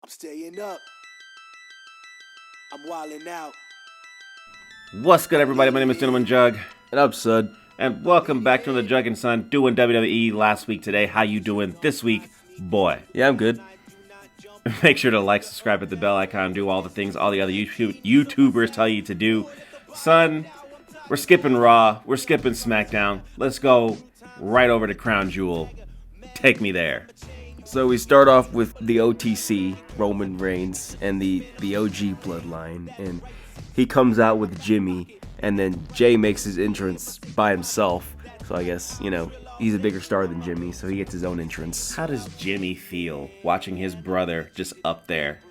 I'm staying up. I'm wildin' out. What's good, everybody? My name is Gentleman Jugg, And I'm Sud. and welcome back to the Jugg and Son doing WWE last week today. How you doing this week, boy? Yeah, I'm good. Make sure to like, subscribe, hit the bell icon, do all the things all the other YouTubers tell you to do. Son, we're skipping Raw, we're skipping SmackDown. Let's go right over to Crown Jewel. Take me there. So we start off with the OTC, Roman Reigns, and the OG bloodline. And he comes out with Jimmy, and then Jay makes his entrance by himself. So I guess, he's a bigger star than Jimmy, so he gets his own entrance. How does Jimmy feel watching his brother just up there,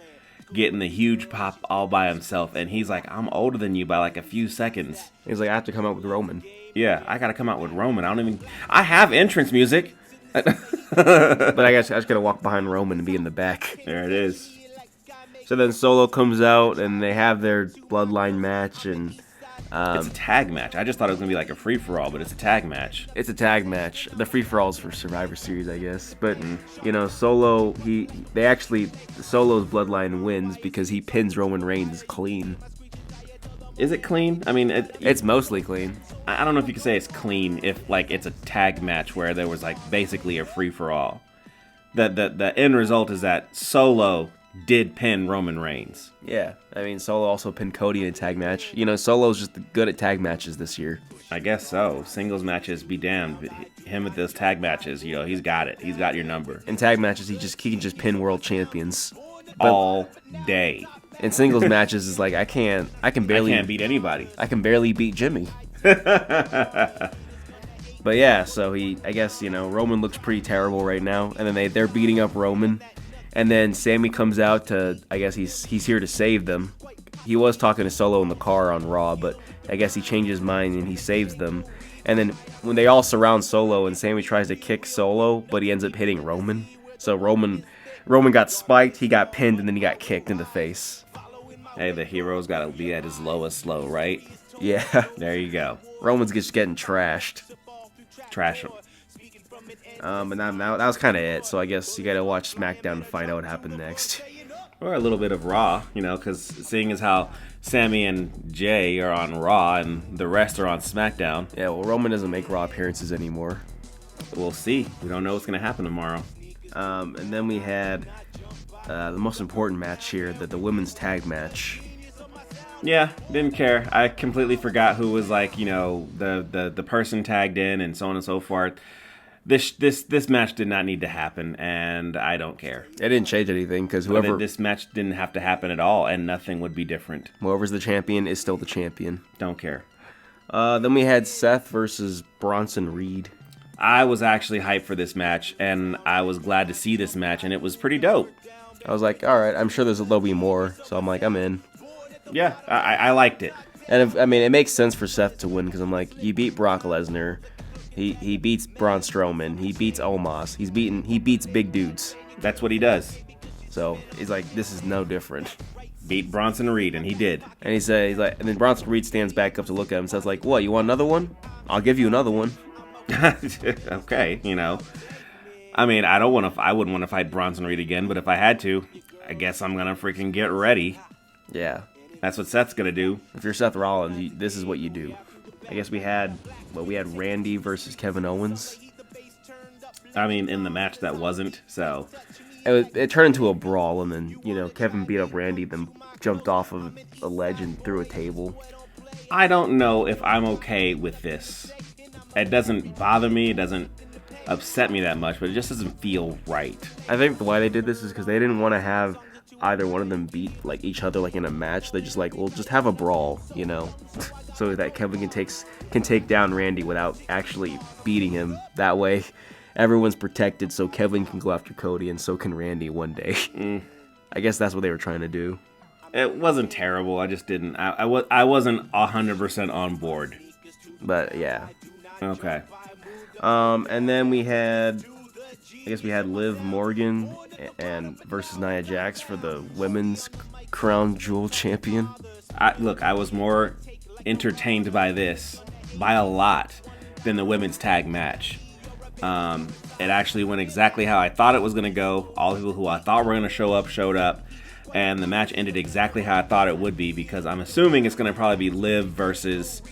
getting the huge pop all by himself? And he's like, I'm older than you by like a few seconds. He's like, I have to come out with Roman. Yeah, I gotta come out with Roman. I have entrance music. But I guess I just gotta walk behind Roman and be in the back. There it is. So then Solo comes out, and they have their bloodline match, and It's a tag match. I just thought it was gonna be like a free-for-all, but it's a tag match. it's a tag match. The free-for-all's for Survivor Series, I guess. But, Solo, Solo's bloodline wins because he pins Roman Reigns clean. Is it clean? I mean, It's mostly clean. I don't know if you could say it's clean if like it's a tag match where there was like basically a free-for-all. The end result is that Solo did pin Roman Reigns. Yeah, I mean, Solo also pinned Cody in a tag match. Solo's just good at tag matches this year. I guess so. Singles matches be damned. Him with those tag matches, he's got it. He's got your number. In tag matches, he can just pin world champions. All day. In singles matches, is like I can't beat anybody. I can barely beat Jimmy. But yeah, so I guess Roman looks pretty terrible right now, and then they're beating up Roman, and then Sammy comes out to, I guess he's here to save them. He was talking to Solo in the car on Raw, but I guess he changed his mind and he saves them. And then when they all surround Solo and Sammy tries to kick Solo, but he ends up hitting Roman. So Roman got spiked, he got pinned, and then he got kicked in the face. Hey, the hero's got to be at his lowest low, right? Yeah. There you go. Roman's just getting trashed. Trash him. And now that was kind of it. So I guess you gotta watch SmackDown to find out what happened next. Or a little bit of Raw, because seeing as how Sammy and Jay are on Raw and the rest are on SmackDown. Yeah, well, Roman doesn't make Raw appearances anymore. We'll see. We don't know what's going to happen tomorrow. And then we had the most important match here, the women's tag match. Yeah, didn't care. I completely forgot who was like, the person tagged in and so on and so forth. This match did not need to happen, and I don't care. It didn't change anything because This match didn't have to happen at all, and nothing would be different. Whoever's the champion is still the champion. Don't care. Then we had Seth versus Bronson Reed. I was actually hyped for this match, and I was glad to see this match, and it was pretty dope. I was like, all right, I'm sure there'll be more, so I'm like, I'm in. Yeah, I liked it. And it makes sense for Seth to win because I'm like, you beat Brock Lesnar, he beats Braun Strowman, he beats Omos, he beats big dudes. That's what he does. So he's like, this is no different. Beat Bronson Reed, and he did. And he's like, and then Bronson Reed stands back up to look at him and says like, what? You want another one? I'll give you another one. Okay, I mean, I wouldn't want to fight Bronson Reed again, but if I had to, I guess I'm gonna freaking get ready. Yeah. That's what Seth's gonna do. If you're Seth Rollins, this is what you do. I guess we had Randy versus Kevin Owens. I mean, in the match that wasn't, so. It turned into a brawl, and then, Kevin beat up Randy, then jumped off of a ledge and through a table. I don't know if I'm okay with this. It doesn't bother me, it doesn't upset me that much, but it just doesn't feel right. I think why they did this is because they didn't want to have either one of them beat like each other like in a match. They just we'll just have a brawl, so that Kevin can take down Randy without actually beating him. That way, everyone's protected, so Kevin can go after Cody, and so can Randy one day. I guess that's what they were trying to do. It wasn't terrible. I just didn't. I wasn't 100% on board. But yeah. Okay. And then we had Liv Morgan and versus Nia Jax for the women's crown jewel champion. I was more entertained by this by a lot than the women's tag match. It actually went exactly how I thought it was going to go. All the people who I thought were going to show up showed up. And the match ended exactly how I thought it would be, because I'm assuming it's going to probably be Liv versus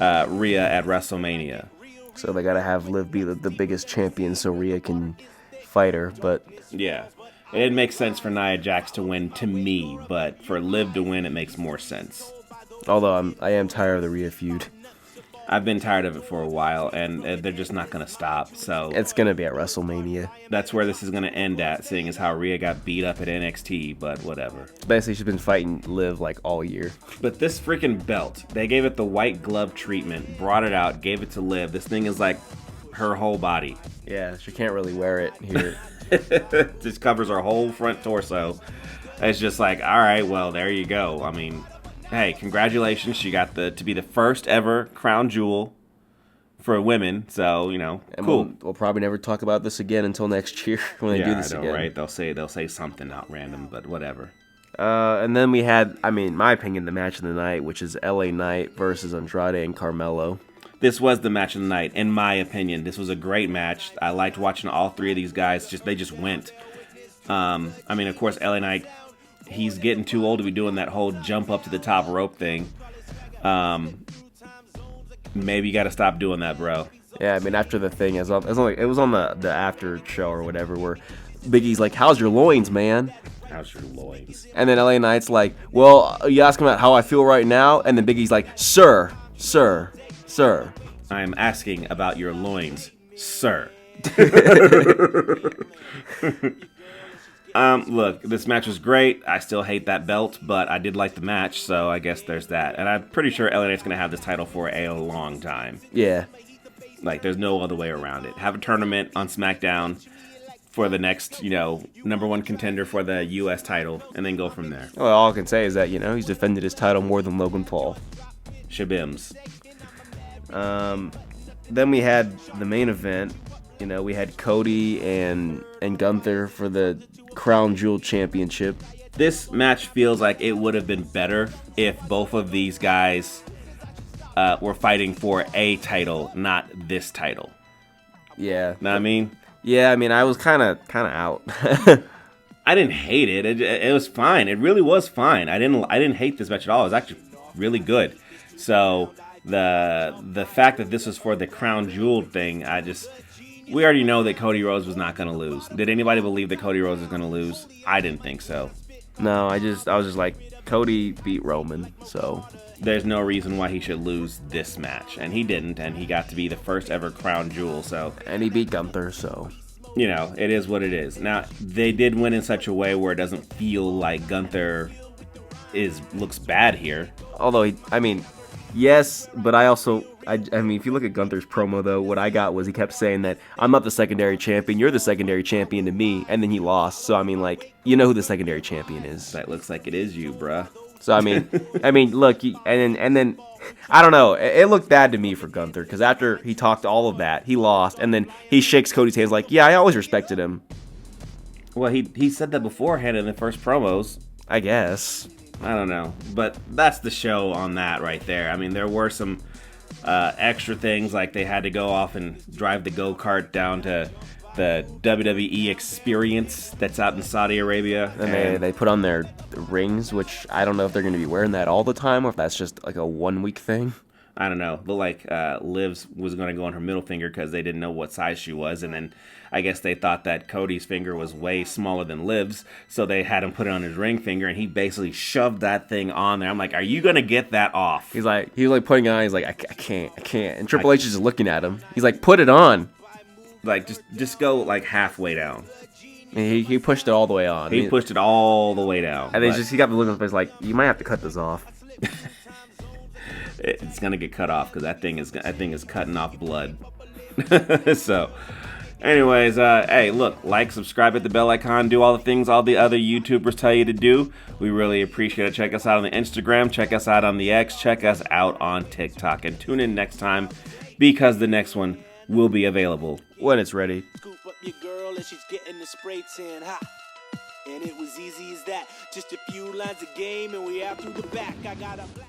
Rhea at WrestleMania. So they gotta have Liv be the biggest champion so Rhea can fight her. But Yeah. It makes sense for Nia Jax to win to me, but for Liv to win, it makes more sense. although I am tired of the Rhea feud. I've been tired of it for a while, and they're just not going to stop. So It's gonna be at WrestleMania. that's where this is going to end at, seeing as how Rhea got beat up at NXT, but whatever. Basically, she's been fighting Liv like all year. But this freaking belt, they gave it the white glove treatment, brought it out, gave it to Liv. This thing is like her whole body. Yeah, she can't really wear it here. Just covers her whole front torso. It's just like, all right, well, there you go. I mean, hey, congratulations. She got to be the first ever crown jewel for women. So, And cool. we'll probably never talk about this again until next year when they do this I know, again. right? They'll say something not random, but whatever. And then we had, in my opinion, the match of the night, which is LA Knight versus Andrade and Carmelo. This was the match of the night, in my opinion. This was a great match. I liked watching all three of these guys. They just went. Of course, LA Knight, he's getting too old to be doing that whole jump up to the top rope thing. Maybe you got to stop doing that, bro. Yeah, after the thing, it was on the after show or whatever, where Big E's like, "How's your loins, man?" How's your loins? And then LA Knight's like, "Well, you asking about how I feel right now?" And then Big E's like, "Sir. I am asking about your loins, sir." Look, this match was great. I still hate that belt, but I did like the match, so I guess there's that. And I'm pretty sure LA Knight's going to have this title for a long time. Yeah. Like, there's no other way around it. Have a tournament on SmackDown for the next, number one contender for the U.S. title, and then go from there. Well, all I can say is that, he's defended his title more than Logan Paul. Shabims. Then we had the main event. We had Cody and Gunther for the Crown Jewel Championship. This match feels like it would have been better if both of these guys were fighting for a title, not this title. Yeah. Know what I mean? Yeah, I was kind of out. I didn't hate it. It was fine. It really was fine. I didn't hate this match at all. It was actually really good. So the fact that this was for the Crown Jewel thing, we already know that Cody Rhodes was not going to lose. Did anybody believe that Cody Rhodes was going to lose? I didn't think so. No, I was just like, Cody beat Roman, so there's no reason why he should lose this match, and he didn't, and he got to be the first ever Crown Jewel. And he beat Gunther, so it is what it is. Now, they did win in such a way where it doesn't feel like Gunther looks bad here. Although yes, but if you look at Gunther's promo, though, what I got was he kept saying that I'm not the secondary champion, you're the secondary champion to me, and then he lost. So, who the secondary champion is. That looks like it is you, bruh. So, look, and then, I don't know, it looked bad to me for Gunther, because after he talked all of that, he lost, and then he shakes Cody's hands like, yeah, I always respected him. Well, he said that beforehand in the first promos. I guess. I don't know, but that's the show on that right there. There were some extra things, like they had to go off and drive the go-kart down to the WWE experience that's out in Saudi Arabia. And they put on their rings, which I don't know if they're going to be wearing that all the time or if that's just like a 1 week thing. I don't know, but Liv's was going to go on her middle finger because they didn't know what size she was, and then I guess they thought that Cody's finger was way smaller than Liv's, so they had him put it on his ring finger, and he basically shoved that thing on there. I'm like, are you going to get that off? He was like putting it on, he's like, I can't. And Triple H is just looking at him. He's like, put it on. Like, just go like halfway down. And he pushed it all the way on. He pushed it all the way down. And then he got the look on his face like, you might have to cut this off. It's gonna get cut off because that thing is cutting off blood. So, anyways, hey, look, like, subscribe, hit the bell icon, do all the things all the other YouTubers tell you to do. We really appreciate it. Check us out on the Instagram, check us out on the X, check us out on TikTok, and tune in next time because the next one will be available when it's ready. Scoop up your girl and she's getting the spray tan hot. And it was easy as that. Just a few lines of game and we out through the back. I got a black